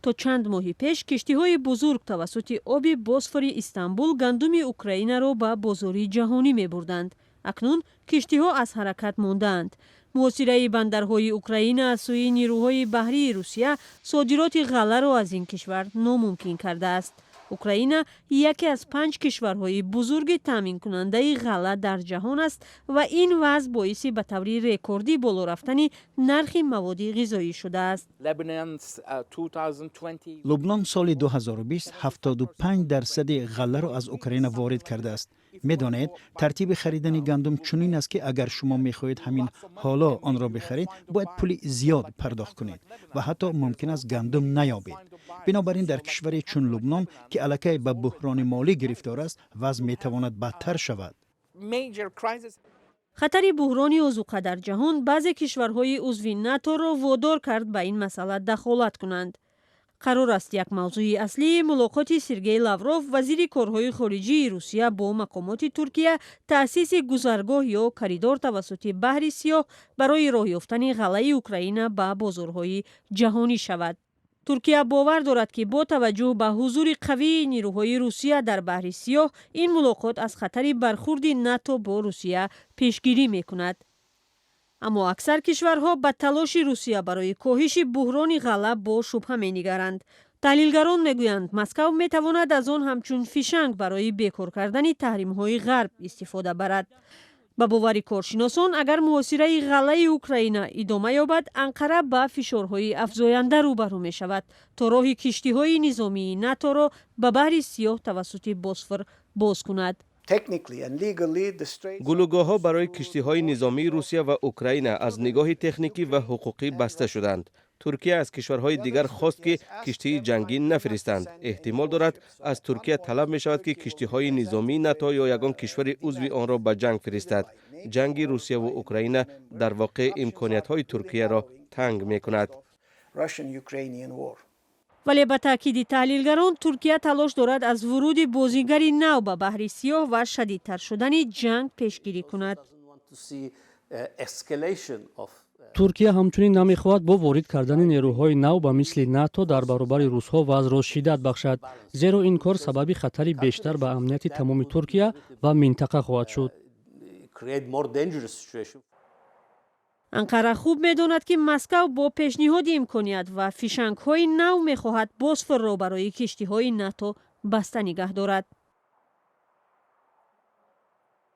то чанд моҳи пеш киштиҳои бузург тавассути оби босфори Истанбул гандуми Украинаро ба бозори ҷаҳонӣ мебурданд. акнун киштиҳо аз ҳаракат мондаанд. муосираи бандарҳои Украина аз сӯи нирӯҳои баҳрии Русия содироти ғалларо аз ин кишвар номумкин кардааст. Украина яке аз 5 кишварҳои бузурги таъминкунандаи ғалла дар ҷаҳон аст ва ин вазъ боиси ба таври рекордӣ боло рафтани нархи маводи ғизоӣ шудааст. лубнон соли 2020 75% ғалларо аз Украина ворид кардааст. медонед тартиби харидани гандум чунин аст ки агар шумо мехоҳед ҳамин ҳоло онро бихаред бояд пули зиёд пардохт кунед ва ҳатто мумкин аст гандум наёбед. бинобар ин дар кишваре чун Лубнон ки аллакай ба буҳрони молӣ гирифтор аст вазъ метавонад бадтар шавад. хатари буҳрони озуқа дар ҷаҳон баъзе кишварҳои узви НАТО-ро водор кард ба ин масъала дахолат кунанд. қарор аст як мавзӯи аслии мулоқоти Сергей Лавров, вазири корҳои хориҷии Русия бо мақомоти Туркия таъсиси гузаргоҳ ё коридор тавассути баҳри Сиёҳ барои роҳ ёфтани ғаллаи Украина ба бозорҳои ҷаҳонӣ шавад. Туркия бовар дорад ки бо таваҷҷӯҳ ба ҳузури қавии нирӯҳои Русия дар баҳри Сиёҳ ин мулоқот аз хатари бархурди НАТО бо Русия пешгирӣ мекунад. аммо аксар кишварҳо ба талоши Русия барои коҳиши буҳрони ғалла бо шубҳа менигаранд. таҳлилгарон мегӯянд Москав метавонад аз он ҳамчун фишанг барои бекор кардани таҳримҳои ғарб истифода барад. ба бовари коршиносон агар муосираи ғаллаи Украина идома ёбад, Анқара ба фишорҳои афзоянда рӯбарӯ мешавад то роҳи киштиҳои низомии НАТО-ро ба баҳри Сиёҳ тавассути Босфор боз кунад. гулугоҳҳо барои киштиҳои низомии Русия ва Украина аз нигоҳи техникӣ ва ҳуқуқӣ баста шуданд. Туркия аз кишварҳои дигар хост ки киштии ҷангӣ нафиристанд. эҳтимол дорад аз Туркия талаб мешавад ки киштиҳои низомии НАТО ё ягон кишвари узви онро ба ҷанг фиристад. ҷанги Русия ва Украина дар воқеъ имкониятҳои Туркияро танг мекунад. вале ба таъкиди таҳлилгарон Туркия талош дорад аз вуруди бозигари нав ба баҳри Сиёҳ ва шадидтар шудани ҷанг пешгирӣ кунад. туркия ҳамчунин намехоҳад бо ворид кардани нерӯҳои нав ба мисли НАТО дар баробари русҳо вазъро шиддат бахшад, зеро ин кор сабаби хатари бештар ба амнияти тамоми Туркия ва минтақа хоҳад шуд. анқара хуб медонад ки Москав бо пешниҳоди имконият ва фишангҳои нав мехоҳад Босфорро барои киштиҳои НАТО баста нигаҳ дорад.